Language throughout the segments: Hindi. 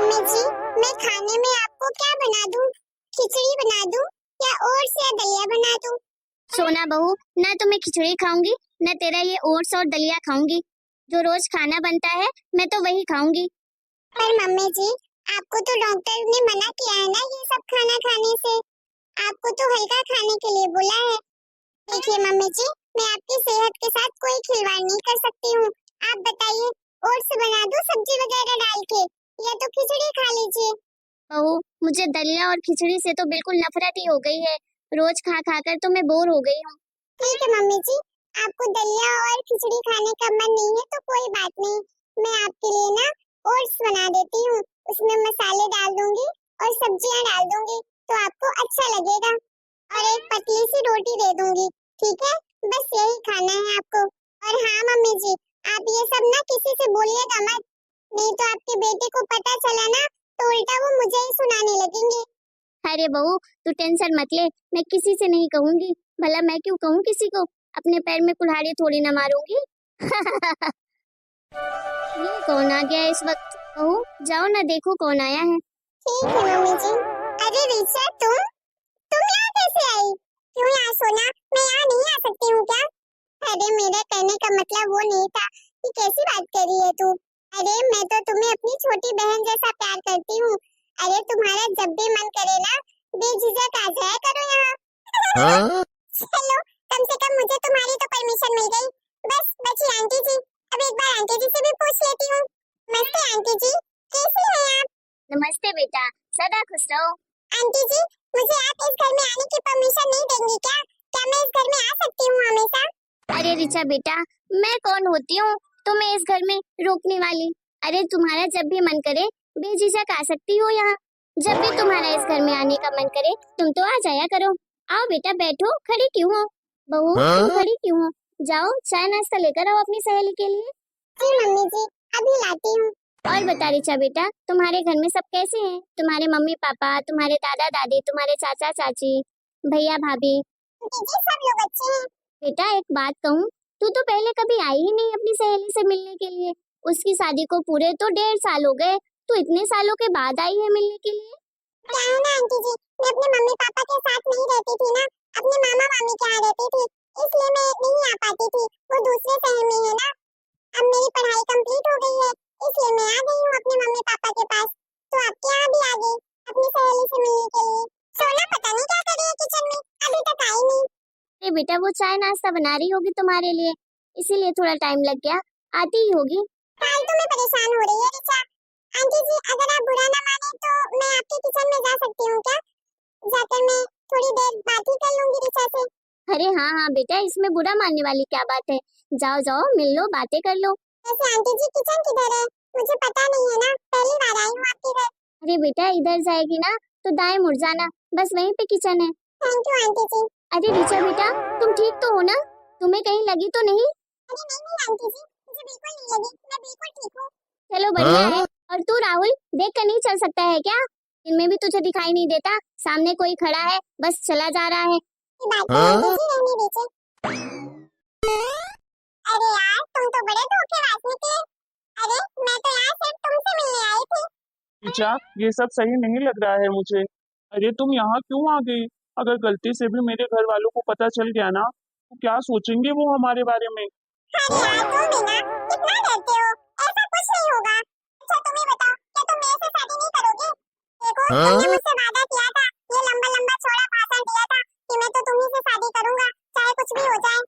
मम्मी जी, मैं खाने में आपको क्या बना दूं? खिचड़ी बना दूं या ओट्स या दलिया बना दूं? सोना बहू, ना तो मैं खिचड़ी खाऊंगी ना तेरा ये ओट्स और दलिया खाऊंगी। जो रोज खाना बनता है मैं तो वही खाऊंगी। पर मम्मी जी, आपको तो डॉक्टर ने मना किया है ना ये सब खाना खाने से। आपको तो हल्का खाने के लिए बोला है। देखिए मम्मी जी, मैं आपकी सेहत के साथ कोई खिलवाड़ नहीं कर सकती हूँ। आप बताइए, ओट्स बना दूं सब्जी वगैरह डाल के या तो खिचड़ी खा लीजिए? बहू, मुझे दलिया और खिचड़ी से तो बिल्कुल नफरत ही हो गई है। रोज खा खा कर तो मैं बोर हो गई हूँ। ठीक है मम्मी जी, आपको दलिया और खिचड़ी खाने का मन नहीं है तो कोई बात नहीं। मैं आपके लिए ना ओट्स बना देती हूँ। उसमें मसाले डाल दूंगी और सब्जियां डाल दूंगी तो आपको अच्छा लगेगा। और एक पतली सी रोटी दे दूंगी, ठीक है? बस यही खाना है आपको। और हाँ मम्मी जी, आप ये सब ना किसी से बोलिएगा मत, नहीं तो आपके बेटे को पता चला ना तो उल्टा वो मुझे ही सुनाने लगेंगे। अरे बहू, तू टेंशन मत ले, मैं किसी से नहीं कहूंगी। भला मैं क्यों कहूँ किसी को? अपने पैर में कुल्हाड़ी थोड़ी ना मारूंगी। ये कौन आ गया इस वक्त? बहू, जाओ ना देखो कौन आया है। ठीक है मम्मी जी। अरे ऋचा, तुम यहाँ कैसे आई? क्यों यहाँ सोना? मैं यहाँ नहीं आ सकती हूँ क्या? अरे मेरे कहने का मतलब वो नहीं था। ये कैसी बात कर रही है तू? अरे मैं तो तुम्हें अपनी छोटी बहन जैसा प्यार करती हूँ। अरे तुम्हारा जब भी मन करे ना, बेझिझक आ जाया करो यहाँ। चलो, कम से कम मुझे तुम्हारी तो परमिशन मिल गई। बस बची आंटी जी। अब एक बार आंटी जी से भी पूछ लेती हूँ। नमस्ते आंटी जी, कैसी हैं आप? नमस्ते बेटा, सदा खुश रहो। आंटी जी, मुझे आप इस घर में आने की परमिशन नहीं देंगी क्या? क्या मैं इस घर में आ सकती हूँ हमेशा? अरे रिचा बेटा, मैं कौन होती हूँ तुम्हें इस घर में रोकने वाली? अरे तुम्हारा जब भी मन करे बेझिझक आ सकती हो यहाँ। जब भी तुम्हारा इस घर में आने का मन करे तुम तो आ जाया करो। आओ बेटा बैठो, खड़ी क्यों हो? बहू, तुम खड़ी क्यों हो? जाओ चाय नाश्ता लेकर आओ अपनी सहेली के लिए। जी मम्मी जी, अभी लाती हूँ। और बता रिचा बेटा, तुम्हारे घर में सब कैसे हैं? तुम्हारे मम्मी पापा, तुम्हारे दादा दादी, तुम्हारे चाचा चाची, भैया भाभी? आंटी जी, सब लोग अच्छे हैं। बेटा एक बात कहूँ, तू तो पहले कभी आई ही नहीं अपनी सहेली से मिलने के लिए। उसकी शादी को पूरे तो 1.5 साल हो गए, तू इतने सालों के बाद आई है मिलने के लिए। क्या है ना आंटी जी, मैं अपने मम्मी पापा के साथ नहीं रहती थी ना, अपने मामा मामी के यहाँ रहती थी, इसलिए मैं नहीं आ पाती थी। वो दूसरे शहर में है ना। अब मेरी पढ़ाई कंप्लीट हो गई है, इसलिए मैं आ गई हूँ अपने मम्मी पापा के पास। तो आपके यहाँ भी आ गई अपनी सहेली से मिलने के लिए। सोना पता नहीं क्या कर रही है किचन में, अभी तक आई नहीं। अरे बेटा वो चाय नाश्ता बना रही होगी तुम्हारे लिए, इसीलिए थोड़ा टाइम लग गया। आती ही होगी। फालतू में परेशान हो रही है रिचा। आंटी जी, अगर आप बुरा ना माने तो मैं आपके किचन में जा सकती हूँ क्या? जाकर मैं थोड़ी देर बात ही कर लूंगी रिचा से। अरे हाँ हाँ बेटा, इसमें बुरा मानने वाली क्या बात है? जाओ जाओ, मिल लो, बातें कर लो। वैसे आंटी जी, किचन किधर है? मुझे पता नहीं है ना, पहली बार आई हूँ आपके घर। अरे बेटा इधर जाएगी ना तो दाएं मुड़ जाना, बस वहीं पे किचन है। थैंक यू आंटी जी। अरे रिचा बेटा, तुम ठीक तो हो ना? तुम्हें कहीं लगी तो नहीं? अरे नहीं नहीं आंटी जी, मुझे बिल्कुल नहीं लगी, मैं बिल्कुल ठीक हूँ। चलो बढ़िया है। और तू राहुल, देख कर नहीं चल सकता है क्या? इनमें भी तुझे दिखाई नहीं देता? सामने कोई खड़ा है, बस चला जा रहा है। ये बात तो आंटी जी रहने दीजिए। अरे यार, तुम तो बड़े धोखेबाज निकले। अरे मैं तो यहाँ सिर्फ तुमसे मिलने आई थी। ऋचा, ये सब सही नहीं लग रहा है मुझे। अरे तुम यहाँ क्यों आ गई? अगर गलती से भी मेरे घर वालों को पता चल गया ना, तो क्या सोचेंगे वो हमारे बारे में? अरे यार, तुम भी ना कितना डरते हो। ऐसा कुछ नहीं होगा। अच्छा तुम ही बताओ, क्या तुम मेरे से शादी नहीं करोगे? देखो, तुमने मुझसे वादा किया था, ये लंबा लंबा चौड़ा भाषण दिया था कि मैं तो तुम्ही से शादी करूंगा, चाहे कुछ भी हो जाए।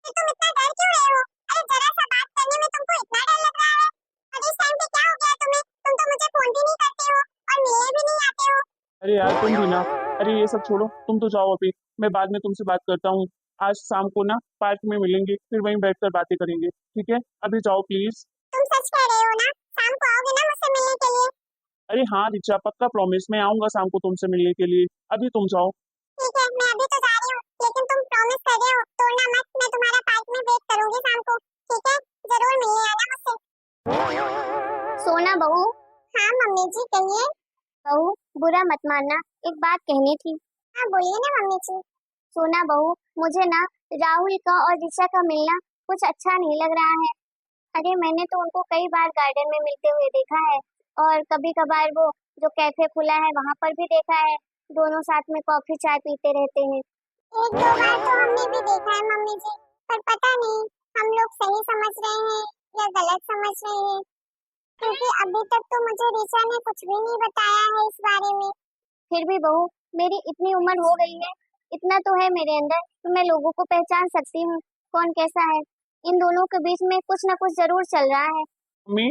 फिर तुम इतना डर क्यों रहे हो? अरे जरा सा बात करने में तुमको इतना डर लग रहा है। और इस टाइम पे क्या हो गया तुम्हें? तुम तो मुझे फोन भी नहीं करते हो और मिलने भी नहीं आते हो। अरे यार तुम भी ना। अरे ये सब छोड़ो, तुम तो जाओ अभी, मैं बाद में तुमसे बात करता हूँ। आज शाम को ना पार्क में मिलेंगे, फिर वहीं बैठकर बातें करेंगे, ठीक है? अभी जाओ प्लीज। तुम सच कह रहे हो ना? शाम को आओगे ना मुझसे मिलने के लिए? अरे हाँ ऋचा, पक्का प्रॉमिस, मैं आऊंगा शाम को तुमसे मिलने के लिए। अभी तुम जाओ। ठीक है, मैं अभी तो जा रही हूँ, लेकिन तुम प्रॉमिस कर रहे हो, तोड़ना मत। मैं तुम्हारा पार्क में वेट करूंगी शाम को, ठीक है? जरूर मिलने आना मुझसे। सोना बहू। हाँ मम्मी जी, कहिए। बहू, बुरा मत मानना, एक बात कहनी थी। हाँ बोलिए ना मम्मी जी। सोना बहू, मुझे ना राहुल का और ऋचा का मिलना कुछ अच्छा नहीं लग रहा है। अरे मैंने तो उनको कई बार गार्डन में मिलते हुए देखा है और कभी कभार वो जो कैफे खुला है वहाँ पर भी देखा है, दोनों साथ में कॉफी चाय पीते रहते हैं। एक दो बार तो हमने भी देखा है मम्मी जी, पर पता नहीं हम लोग सही समझ रहे हैं या गलत समझ रहे हैं, क्योंकि अभी तक तो मुझे ऋचा ने कुछ भी नहीं बताया है इस बारे में। फिर भी बहू, मेरी इतनी उम्र हो गई है, इतना तो है मेरे अंदर तो मैं लोगों को पहचान सकती हूँ कौन कैसा है। इन दोनों के बीच में कुछ ना कुछ जरूर चल रहा है। मम्मी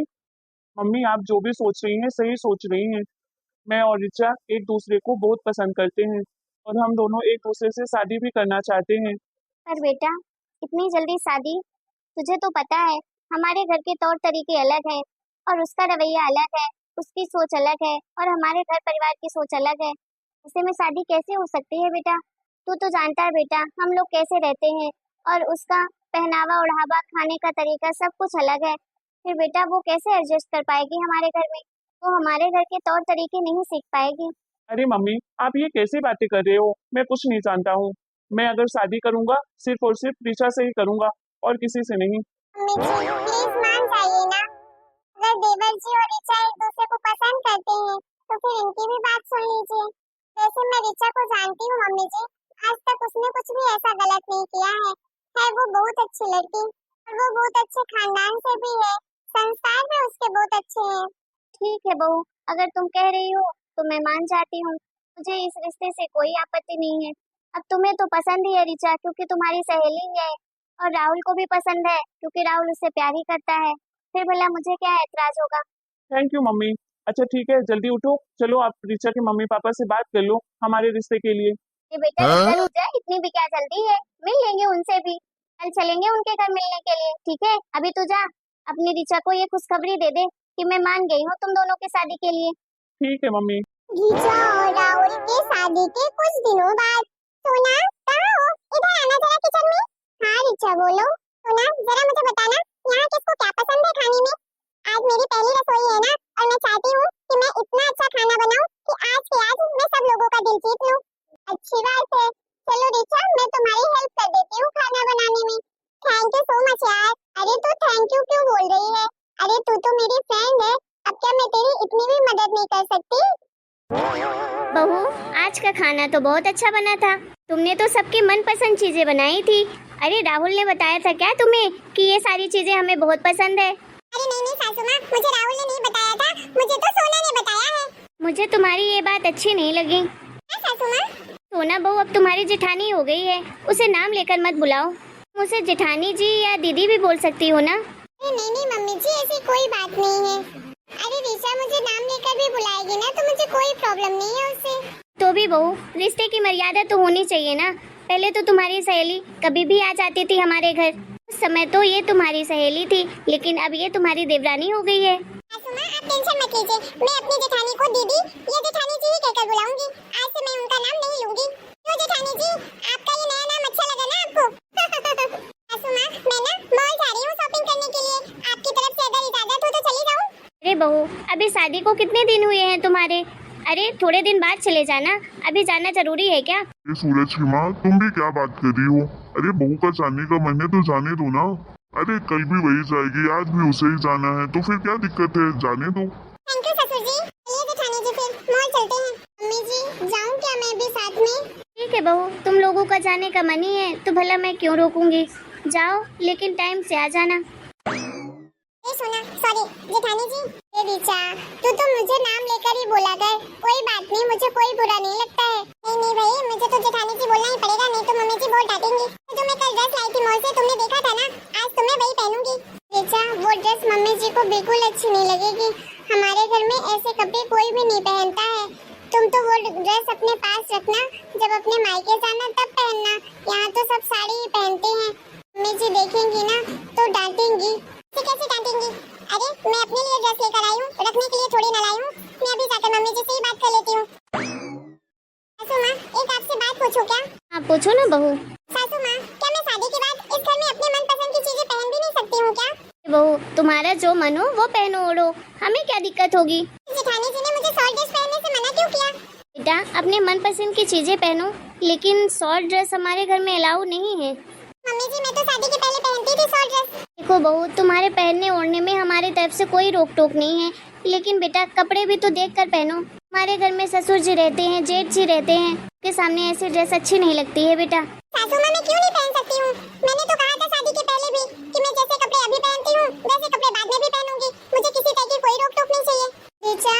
मम्मी आप जो भी सोच रही हैं सही सोच रही हैं। मैं और ऋचा एक दूसरे को बहुत पसंद करते हैं और हम दोनों एक दूसरे से शादी भी करना चाहते हैं। पर बेटा, इतनी जल्दी शादी? तुझे तो पता है हमारे घर के तौर तरीके अलग हैं और उसका रवैया अलग है, उसकी सोच अलग है और हमारे घर परिवार की सोच अलग है। ऐसे में शादी कैसे हो सकती है बेटा? तू तो जानता है बेटा हम लोग कैसे रहते हैं, और उसका पहनावा ओढ़ावा खाने का तरीका सब कुछ अलग है। फिर बेटा वो कैसे एडजस्ट कर पाएगी हमारे घर में? वो हमारे घर के तौर तरीके नहीं सीख पाएगी। अरे मम्मी आप ये कैसी बातें कर रहे हो? मैं कुछ नहीं जानता हूँ। मैं अगर शादी करूंगा सिर्फ और सिर्फ ऋचा से ही करूंगा और किसी से नहीं। मम्मी जी प्लीज मान जाइए ना, अगर देवर जी और ऋचा एक दूसरे को पसंद करते हैं तो फिर इनकी भी बात सुन लीजिए। वैसे मैं ऋचा को जानती हूँ मम्मी जी, आज तक उसने कुछ भी ऐसा गलत नहीं किया है वो बहुत अच्छी लड़की और वो बहुत अच्छे खानदान से भी है, संस्कार भी उसके बहुत अच्छे हैं। ठीक है बहू, अगर तुम कह रही हो तो मैं मान जाती हूँ, मुझे इस रिश्ते से कोई आपत्ति नहीं है। अब तुम्हें तो पसंद ही है ऋचा क्योंकि तुम्हारी सहेली है, और राहुल को भी पसंद है क्योंकि राहुल उससे प्यार ही करता है। फिर भला मुझे क्या एतराज होगा? Thank you mummy. अच्छा ठीक है जल्दी उठो, चलो आप ऋचा के मम्मी पापा से बात कर लो हमारे रिश्ते के लिए। ये बेटा जल्दी उठ जाए, इतनी भी क्या जल्दी है, मिल लेंगे उनसे भी, कल चलेंगे उनके घर मिलने के लिए। ठीक है अभी तू जा, अपनी ऋचा को ये खुशखबरी दे दे कि मैं मान गई हूँ तुम दोनों की शादी के लिए। ठीक है मम्मी। ऋचा और राहुल के शादी के कुछ दिनों बाद। सोना कहाँ हो? इधर आना जरा किचन में। हाँ ऋचा बोलो। सोना जरा मुझे बताना यहाँ किसको क्या पसंद है खाने में? आज मेरी पहली रसोई है ना, और मैं चाहती हूँ कि मैं इतना अच्छा खाना बनाऊँ कि आज के आज मैं सब लोगों का दिल जीत लूँ। अच्छी बात है, चलो ऋचा मैं तुम्हारी हेल्प कर देती हूँ खाना बनाने में। थैंक यू सो मच यार। अरे तू थैंक यू क्यों बोल रही है? अरे तू तो मेरी फ्रेंड है, अब क्या मैं तेरी इतनी भी मदद नहीं कर सकती? बहू आज का खाना तो बहुत अच्छा बना था, तुमने तो सबकी मनपसंद चीजें बनाई थी। अरे राहुल ने बताया था क्या तुम्हें कि ये सारी चीजें हमें बहुत पसंद है? अरे नहीं सासू माँ, मुझे राहुल ने नहीं बताया था, मुझे तो सोना ने बताया है। मुझे तुम्हारी ये बात अच्छी नहीं लगी। हाँ सासू माँ। सोना बहू अब तुम्हारी जेठानी हो गई है, उसे नाम लेकर मत बुलाओ, तुम उसे जेठानी जी या दीदी भी बोल सकती हो ना। अरे नहीं मम्मी जी ऐसी कोई बात नहीं है। अरे ऋचा मुझे नाम लेकर भी बुलाएगी ना तो मुझे कोई प्रॉब्लम नहीं है उससे। तो भी बहू रिश्ते की मर्यादा तो होनी चाहिए ना। पहले तो तुम्हारी सहेली कभी भी आ जाती थी हमारे घर, उस समय तो ये तुम्हारी सहेली थी, लेकिन अब ये तुम्हारी देवरानी हो गई है। सासू माँ आप टेंशन मत लीजिए, मैं अपनी जेठानी को दीदी या जेठानी जी ही कहकर बुलाऊंगी। आज से मैं उनका नाम नहीं लूंगी। तो जेठानी जी आपका ये नया नाम अच्छा लगा ना आपको? सासू माँ मैं ना मॉल जा रही हूँ शॉपिंग करने के लिए, आपकी तरफ से अगर इजाजत हो तो चली जाऊँ? अरे बहू अभी शादी को कितने दिन हुए हैं तुम्हारे? अरे थोड़े दिन बाद चले जाना, अभी जाना जरूरी है क्या? ये सूरज की माँ तुम भी क्या बात कर रही हो? अरे बहू का जाने का मन है तो जाने दो ना। अरे कल भी वही जाएगी, आज भी उसे ही जाना है, तो फिर क्या दिक्कत है, जाने दो। थैंक यू ससुर जी। चलिए जेठानी जी फिर मॉल चलते हैं। मम्मी जी जाऊँ क्या मैं भी साथ में? ठीक है बहू, तुम लोगों का जाने का मन ही है तो भला मैं क्यों रोकूंगी, जाओ लेकिन टाइम से आ जाना। सोना सॉरी जेठानी जी। ये ऋचा तू तो मुझे नाम लेकर ही बोला कर, कोई बात नहीं, मुझे कोई बुरा नहीं लगता है। नहीं भाई मुझे तो जेठानी जी बोलना ही पड़ेगा, नहीं तो मम्मी जी बहुत डांटेंगी। तो मैं कल ड्रेस लाई थी मॉल से, तुमने देखा था ना, आज तो मैं वही पहनूंगी। ऋचा वो ड्रेस मम्मी जी को बिल्कुल अच्छी नहीं लगेगी, हमारे घर में ऐसे कपड़े कोई भी नहीं पहनता है। तुम तो वो ड्रेस अपने पास रखना, जब अपने मायके जाना तब पहनना, यहाँ तो सब साड़ी ही पहनते हैं। मम्मी जी देखेंगी ना तो डांटेंगी। कैसे डांटेंगी? अरे मैं अपने लिए ड्रेस लेकर आई हूँ, रखने के लिए थोड़ी ना लाई हूँ। मैं अभी जाकर मम्मी जी से ही बात कर लेती हूँ। सासू माँ एक आपसे बात पूछूं क्या? हाँ पूछो ना बहू। सासू माँ क्या मैं शादी के बाद इस घर में अपने मनपसंद की चीजें पहन भी नहीं सकती हूँ क्या? बहू तुम्हारा जो मन हो वो पहनो ओढ़ो, हमें क्या दिक्कत होगी। जेठानी जी ने मुझे शॉर्ट ड्रेस पहनने से मना क्यों किया? बेटा अपने मनपसंद की चीजें पहनो, लेकिन शॉर्ट ड्रेस हमारे घर में अलाउ नहीं है। मम्मी जी मैं तो शादी के पहले पहनती थी शॉर्ट ड्रेस। देखो बहू, तुम्हारे पहनने ओढ़ने में हमारी तरफ से कोई रोक टोक नहीं है, लेकिन बेटा कपड़े भी तो देख कर पहनो। हमारे घर में ससुर जी रहते हैं, जेठ जी रहते हैं, के सामने ऐसी ड्रेस अच्छी नहीं लगती है बेटा। सासू माँ मैं क्यों नहीं पहन सकती हूँ? मैंने तो कहा था शादी के पहले भी कि मैं जैसे कपड़े अभी पहनती हूँ वैसे कपड़े बाद में भी पहनूंगी, मुझे किसी तरह की कोई रोक टोक नहीं चाहिए। रीचा,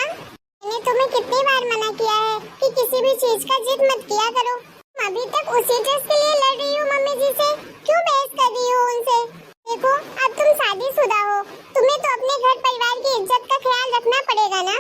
मैंने तुम्हें कितनी बार मना किया है कि किसी भी चीज का जिद मत किया करो। अभी तक उसी ड्रेस के लिए लड़ रही हो मम्मी जी से, क्यों बहस कर रही हो उनसे? देखो अब तुम शादीशुदा हो, तुम्हें तो अपने घर परिवार की इज्जत का ख्याल रखना पड़ेगा ना।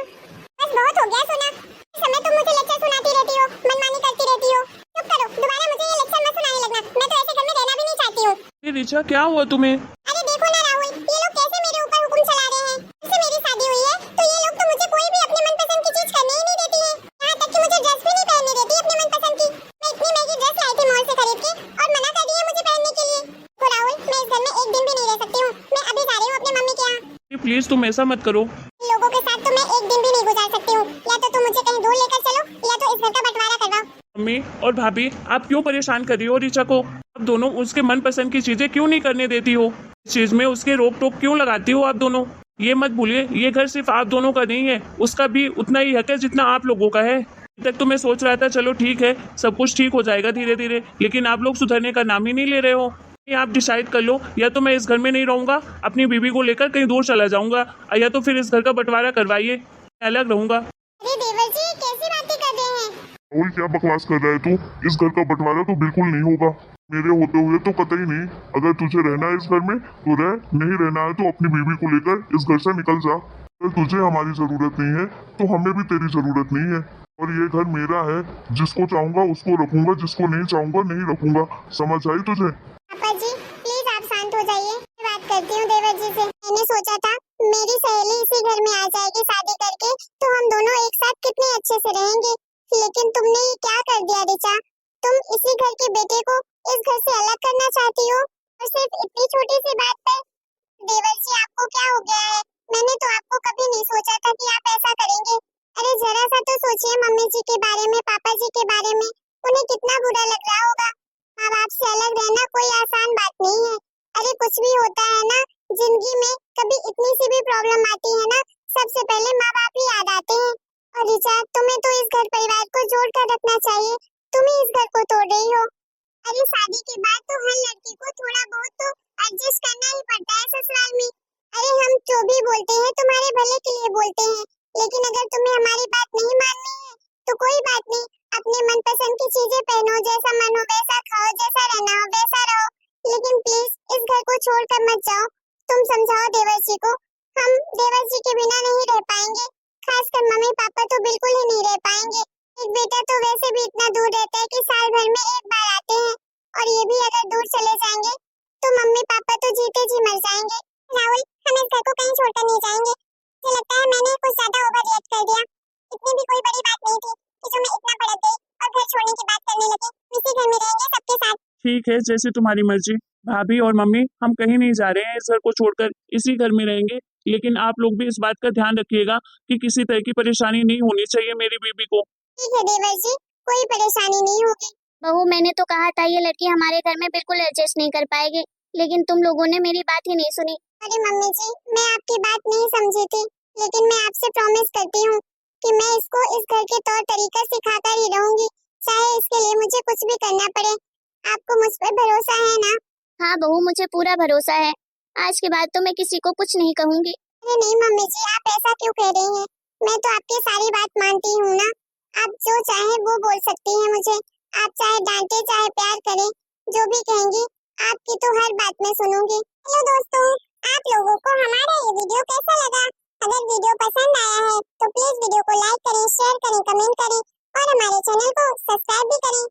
बस बहुत हो गया सोना, इस समय तुम मुझे लेक्चर सुनाती रहती हो, मनमानी करती रहती हो। चुप करो, दोबारा मुझे ये लेक्चर मत सुनाने लगना, मैं तो ऐसे घर में रहना भी नहीं चाहती हूँ। अरे रिचा क्या हुआ तुम्हें? अरे देखो ना राहुल, ये लोग कैसे मेरे ऊपर हुक्म चला रहे हैं। जब से मेरी शादी हुई है तो ये लोग तो मुझे कोई भी अपने मनपसंद की चीज करने ही नहीं देती है, यहाँ तक कि मुझे ड्रेस भी नहीं पहनने देती अपने मनपसंद की। मैं इतनी महंगी ड्रेस लाई थी मॉल से खरीद के और मना कर दी है मुझे पहनने के लिए। तो राहुल मैं इस घर में एक दिन भी नहीं रह सकती हूँ, मैं अभी जा रही हूँ अपनी मम्मी के यहाँ। प्लीज तुम ऐसा मत करो। इन लोगों के साथ तो मैं एक दिन भी नहीं गुजार सकती हूँ, या तो तुम मुझे कहीं दूर लेकर चलो या तो इस घर का बंटवारा करवाओ। मम्मी और भाभी आप क्यों परेशान कर रही हो रिचा को? आप दोनों उसके मनपसंद की चीजें क्यों नहीं करने देती हो? इस चीज में उसके रोक टोक क्यों लगाती हो आप दोनों? ये मत भूलिए ये घर सिर्फ आप दोनों का नहीं है, उसका भी उतना ही हक है जितना आप लोगों का है। अभी तक तो मैं सोच रहा था चलो ठीक है सब कुछ ठीक हो जाएगा धीरे धीरे, लेकिन आप लोग सुधरने का नाम ही नहीं ले रहे हो। ये आप डिसाइड कर लो, या तो मैं इस घर में नहीं रहूंगा, अपनी बीबी को लेकर कहीं दूर चला जाऊंगा, या तो फिर इस घर का बंटवारा करवाइए, मैं अलग रहूंगा। अरे देवर जी कैसी बातें कर रहे हैं? राहुल क्या बकवास कर रहा है तू? इस घर का बंटवारा तो बिल्कुल नहीं होगा, मेरे होते हुए तो कतई नहीं। अगर तुझे रहना है इस घर में तो रह, नहीं रहना है तो अपनी बीवी को लेकर इस घर से निकल जा। अगर तुझे हमारी जरूरत नहीं है तो हमें भी तेरी जरूरत नहीं है, और ये घर मेरा है, जिसको चाहूंगा उसको रखूंगा, जिसको नहीं चाहूंगा नहीं रखूंगा। समझ आई तुझे? पापा जी प्लीज आप शांत हो जाइए, मैं बात करती हूँ देवर जी से। मैंने सोचा था मेरी सहेली इसी घर में आ जाएगी शादी करके तो हम दोनों एक साथ कितने अच्छे से रहेंगे, लेकिन तुमने ये क्या कर दिया रिचा? तुम इसी घर के बेटे को इस घर से अलग करना चाहती हो, और सिर्फ इतनी छोटी सी बात पर। देवर जी आपको क्या हो गया है? मैंने तो आपको कभी नहीं सोचा था कि आप ऐसा करेंगे। अरे जरा सा तो सोचिए मम्मी जी के बारे में, पापा जी के बारे में, उन्हें कितना बुरा लग रहा होगा। माँ बाप से अलग रहना कोई आसान बात नहीं है। अरे कुछ भी होता है ना जिंदगी में, कभी इतनी सी भी प्रॉब्लम आती है ना, सबसे पहले माँ बाप ही याद आते हैं। और रिचा तुम्हें तो इस घर परिवार को जोड़ कर रखना चाहिए, तुम ही इस घर को तोड़ रही हो। अरे शादी के बाद तो हर लड़की को थोड़ा बहुत तो एडजस्ट करना ही पड़ता है ससुराल में। अरे हम जो भी बोलते हैं तुम्हारे भले के लिए बोलते हैं, लेकिन अगर तुम्हें हमारी बात नहीं माननी है तो कोई बात नहीं, अपने मनपसंद की चीजें पहनो, जैसा मन हो वैसा खाओ, जैसा रहना हो वैसा रहो, लेकिन प्लीज इस घर को छोड़कर मत जाओ। तुम समझाओ देवर जी को, हम देवर जी के बिना नहीं रह पाएंगे, खासकर मम्मी पापा तो बिल्कुल ही नहीं रह पाएंगे। एक बेटा तो वैसे भी इतना दूर रहता है कि साल भर में एक बार आते हैं, और ये भी अगर दूर चले जाएंगे तो मम्मी पापा तो जीते जी मर जाएंगे। राहुल हम इस घर को कहीं छोड़कर नहीं जाएंगे। मुझे लगता है मैंने कुछ ज्यादा ओवर रिएक्ट कर दिया, इतनी भी कोई बड़ी बात नहीं थी कि जो मैं इतना भड़क गई और घर छोड़ने की बात करने लगी। इसी घर में रहेंगे सबके साथ। ठीक है जैसे तुम्हारी मर्जी। भाभी और मम्मी हम कहीं नहीं जा रहे हैं, इस घर को छोड़कर इसी घर में रहेंगे, लेकिन आप लोग भी इस बात का ध्यान रखिएगा कि किसी तरह की परेशानी नहीं होनी चाहिए मेरी बीबी को। ठीक है देवर जी, कोई परेशानी नहीं होगी। बहू मैंने तो कहा था ये लड़की हमारे घर में बिल्कुल एडजस्ट नहीं कर पाएगी, लेकिन तुम लोगों ने मेरी बात ही नहीं सुनी। अरे मम्मी जी मैं आपकी बात नहीं समझी थी, लेकिन मैं आपसे प्रॉमिस करती हूँ कि मैं इसको इस घर के तौर तरीका सिखाकर ही रहूंगी, चाहे इसके लिए मुझे कुछ भी करना पड़े। आपको मुझ पर भरोसा है ना? हाँ बहू मुझे पूरा भरोसा है, आज के बाद तो मैं किसी को कुछ नहीं कहूँगी। अरे नहीं मम्मी जी आप ऐसा क्यों कह रही हैं? मैं तो आपकी सारी बात मानती हूँ ना, आप जो चाहे वो बोल सकती हैं मुझे, आप चाहे डांटे चाहे प्यार करें, जो भी कहेंगी आपकी तो हर बात में सुनूंगी। हेलो दोस्तों, आप लोगों को हमारा ये वीडियो कैसा लगा? अगर वीडियो पसंद आया है तो प्लीज वीडियो को लाइक करें, शेयर करें, कमेंट करें और हमारे चैनल को सब्सक्राइब भी करें।